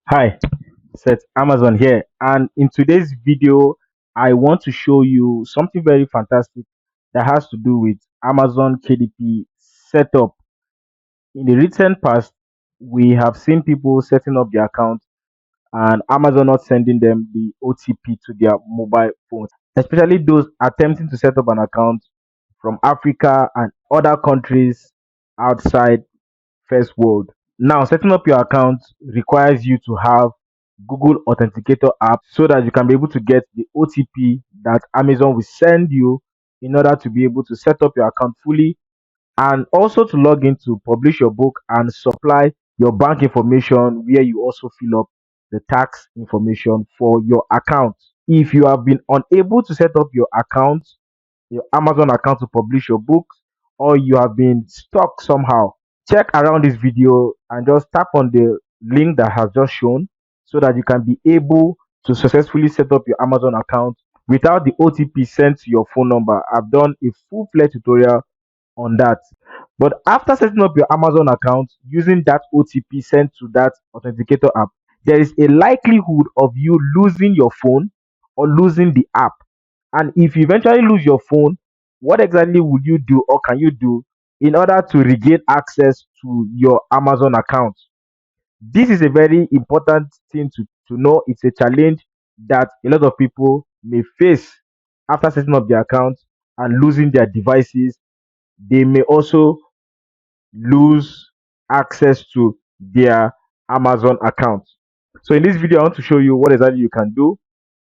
Hi, Seth Amazon here, and in today's video, I want to show you something very fantastic that has to do with Amazon KDP setup. In the recent past, we have seen people setting up their account and Amazon not sending them the OTP to their mobile phones, especially those attempting to set up an account from Africa and other countries outside first world. Now, setting up your account requires you to have Google Authenticator app so that you can be able to get the OTP that Amazon will send you in order to be able to set up your account fully and also to log in to publish your book and supply your bank information where you also fill up the tax information for your account. If you have been unable to set up your Amazon account to publish your books, or you have been stuck somehow, check around this video and just tap on the link that has just shown so that you can be able to successfully set up your Amazon account without the OTP sent to your phone number. I've done a full-fledged tutorial on that. But after setting up your Amazon account using that OTP sent to that Authenticator app, there is a likelihood of you losing your phone or losing the app. And if you eventually lose your phone, what exactly would you do or can you do in order to regain access to your Amazon account? This is a very important thing to know. It's a challenge that a lot of people may face after setting up their account and losing their devices. They may also lose access to their Amazon account. So in this video, I want to show you what exactly you can do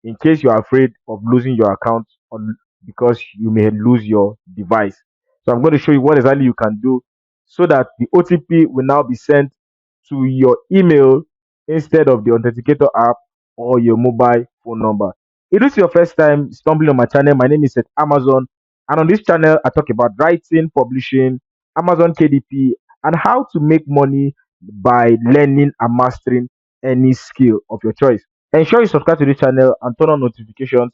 in case you are afraid of losing your account because you may lose your device. So I'm going to show you what exactly you can do so that the OTP will now be sent to your email instead of the Authenticator app or your mobile phone number. If this is your first time stumbling on my channel, my name is at Amazon, and on this channel, I talk about writing, publishing, Amazon KDP, and how to make money by learning and mastering any skill of your choice. Ensure you subscribe to this channel and turn on notifications.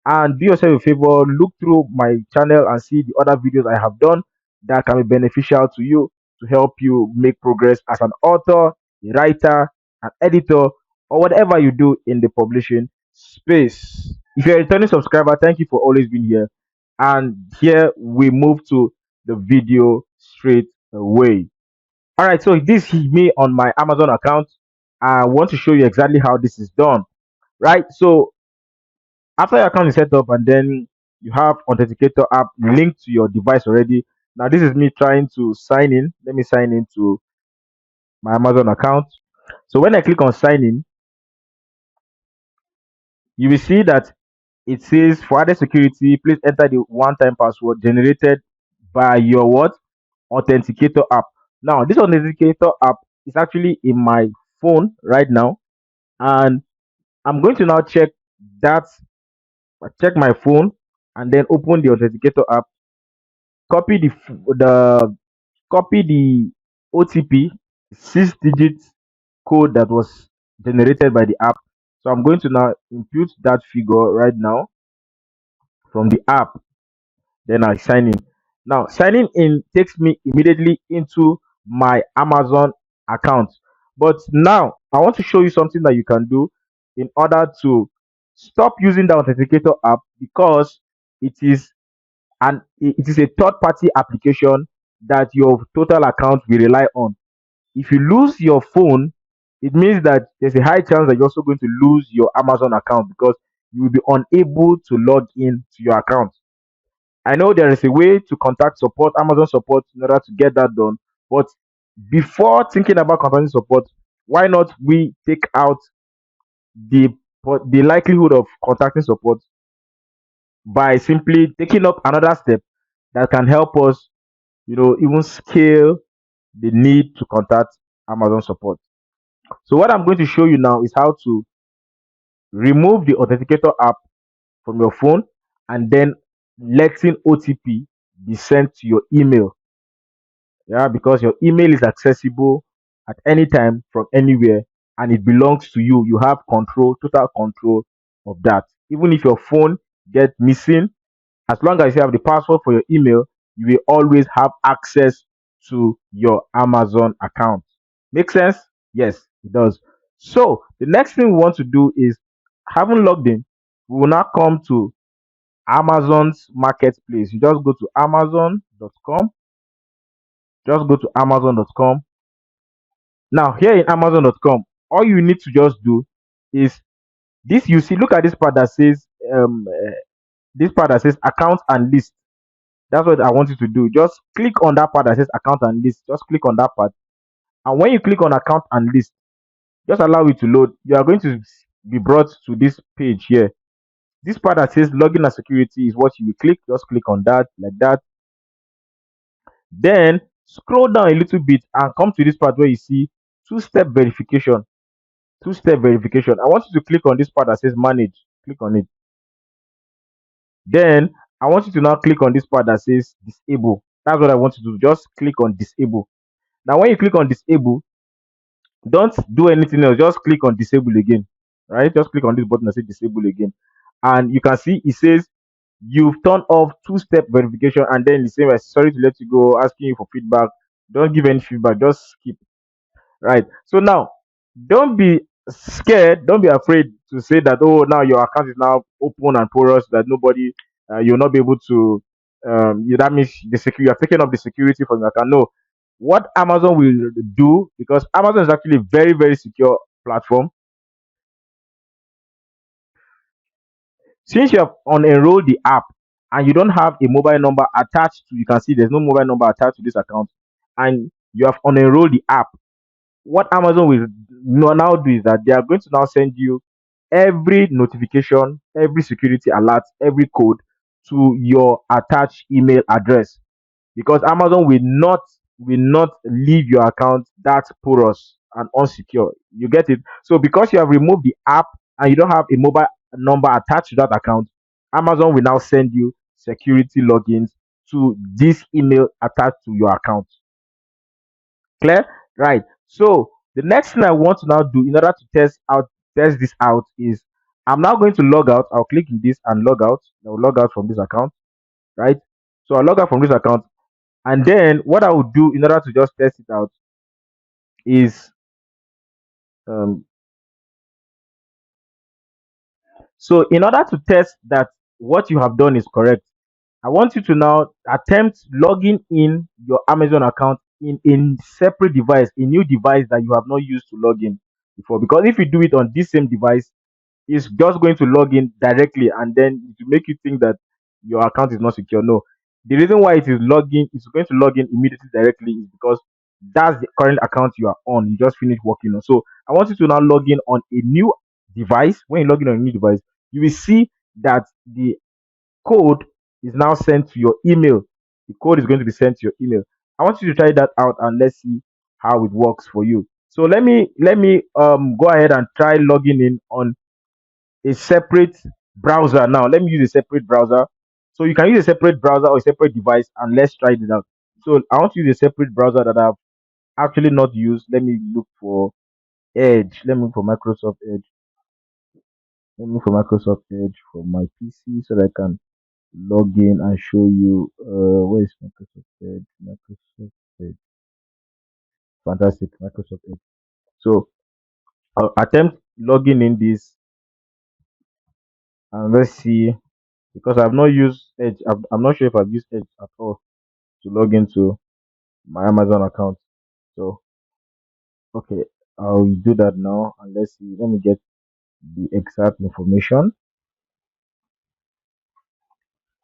And do yourself a favor, look through my channel and see the other videos I have done that can be beneficial to you to help you make progress as an author, a writer, an editor, or whatever you do in the publishing space. If you're a returning subscriber, thank you for always being here. And here we move to the video straight away. All right, so this is me on my Amazon account. I want to show you exactly how this is done. Right, so after your account is set up and then you have Authenticator app linked to your device already. Now this is me trying to sign in. Let me sign into my Amazon account. So when I click on sign in, you will see that it says for added security, please enter the one-time password generated by your what? Authenticator app. Now, this Authenticator app is actually in my phone right now, and I'm going to now that, check my phone, and then open the Authenticator app. Copy the copy the OTP, 6-digit code that was generated by the app. So I'm going to now input that figure right now from the app. Then I sign in. Now, signing in takes me immediately into my Amazon account. But now, I want to show you something that you can do in order to stop using the Authenticator app because it is a third party application that your total account will rely on. If you lose your phone, it means that there's a high chance that you're also going to lose your Amazon account because you will be unable to log in to your account. I know there is a way to contact support, Amazon support, in order to get that done. But before thinking about contacting support, why not we take out the the likelihood of contacting support by simply taking up another step that can help us, even scale the need to contact Amazon support. So what I'm going to show you now is how to remove the Authenticator app from your phone and then letting OTP be sent to your email. Yeah, because your email is accessible at any time from anywhere and it belongs to you. You have control, total control of that. Even if your phone get missing, as long as you have the password for your email, you will always have access to your Amazon account. Make sense? Yes, it does. So the next thing we want to do is, having logged in, we will now come to Amazon's marketplace. You just go to amazon.com. Just go to amazon.com. Now, here in amazon.com, all you need to just do is this. You see, look at this part that says account and list. That's what I want you to do. Just click on that part that says account and list. Just click on that part. And when you click on account and list, just allow it to load. You are going to be brought to this page here. This part that says login and security is what you will click. Just click on that like that. Then scroll down a little bit and come to this part where you see two-step verification. Two-step verification. I want you to click on this part that says manage. Click on it. Then I want you to now click on this part that says disable. That's what I want you to do. Just click on disable. Now, when you click on disable, don't do anything else. Just click on disable again. Right? Just click on this button that says disable again. And you can see it says you've turned off two-step verification, and then the same as sorry to let you go, asking you for feedback. Don't give any feedback, just skip. Right. So now, don't be scared, don't be afraid to say that, oh, now your account is now open and porous, that nobody, you'll not be able to, that means the security, you have taken off the security from your account. No. What Amazon will do, because Amazon is actually a very, very secure platform. Since you have unenrolled the app and you don't have a mobile number attached to, you can see there's no mobile number attached to this account, and you have unenrolled the app, what Amazon will now do is that they are going to now send you every notification, every security alert, every code to your attached email address, because Amazon will not leave your account that porous and unsecure. You get it? So because you have removed the app and you don't have a mobile number attached to that account, Amazon will now send you security logins to this email attached to your account. Clear? Right. So the next thing I want to now do in order to test this out is, I'm now going to log out. I'll click in this and log out. I'll log out from this account. Right. So I'll log out from this account. And then what I will do in order to just test it out is, um, so in order to test that what you have done is correct, I want you to now attempt logging in your Amazon account in a separate device, a new device that you have not used to log in before. Because if you do it on this same device, it's just going to log in directly, and then to make you think that your account is not secure. No, the reason why it's going to log in immediately directly is because that's the current account you are on. You just finished working on. So I want you to now log in on a new device. When you log in on a new device, you will see that the code is now sent to your email. The code is going to be sent to your email. I want you to try that out and let's see how it works for you. So let me go ahead and try logging in on a separate browser now. Let me use a separate browser. So you can use a separate browser or a separate device, and let's try it out. So I want to use a separate browser that I've actually not used. Let me look for Edge. Let me look for Microsoft Edge. Let me look for Microsoft Edge for my PC so that I can log in and show you. Where is Microsoft Edge? Microsoft Edge. Fantastic. Microsoft Edge. So I'll attempt logging in this, and let's see, because I've not used Edge. I'm not sure if I've used Edge at all to log into my Amazon account. So okay, I'll do that now, and let's see. Let me get the exact information.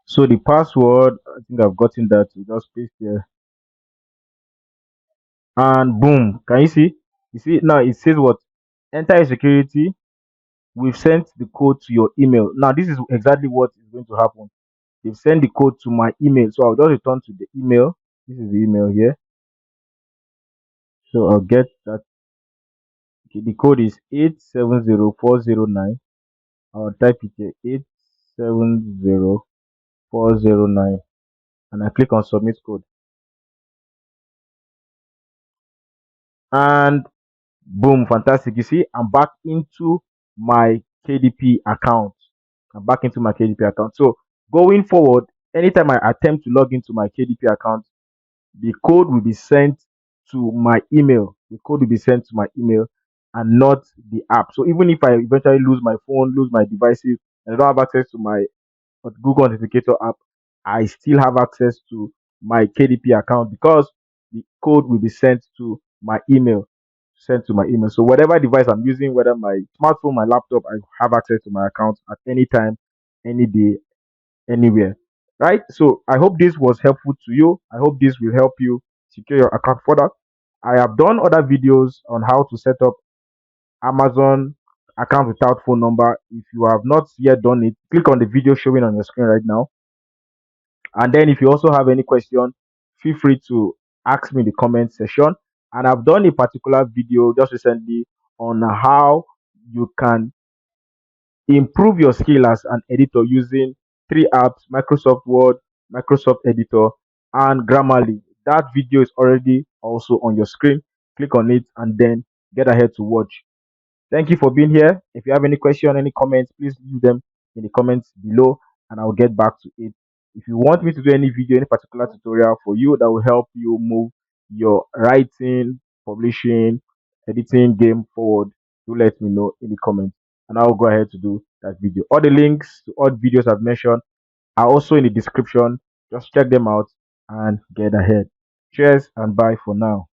So the password, I think I've gotten that. You just paste here, and boom. Can you see? You see now it says what? Enter your security. We've sent the code to your email. Now this is exactly what is going to happen. They've sent the code to my email, so I'll just return to the email. This is the email here. So I'll get that. Okay, the code is 870409. I'll type it here, 870409, and I click on submit code. And boom, fantastic. You see, I'm back into my KDP account. I'm back into my KDP account. So going forward, anytime I attempt to log into my KDP account, the code will be sent to my email. The code will be sent to my email. and not the app. So even if I eventually lose my phone, lose my devices, and I don't have access to my Google Authenticator app, I still have access to my KDP account because the code will be sent to my email. Sent to my email. So whatever device I'm using, whether my smartphone, my laptop, I have access to my account at any time, any day, anywhere. Right? So I hope this was helpful to you. I hope this will help you secure your account further. I have done other videos on how to set up Amazon account without phone number. If you have not yet done it, click on the video showing on your screen right now. And then if you also have any question, feel free to ask me in the comment section. And I've done a particular video just recently on how you can improve your skill as an editor using three apps: Microsoft Word, Microsoft Editor, and Grammarly. That video is already also on your screen. Click on it and then get ahead to watch. Thank you for being here. If you have any question, any comments, please leave them in the comments below and I'll get back to it. If you want me to do any video, any particular tutorial for you that will help you move your writing, publishing, editing game forward, do let me know in the comments and I'll go ahead to do that video. All the links to all the videos I've mentioned are also in the description. Just check them out and get ahead. Cheers and bye for now.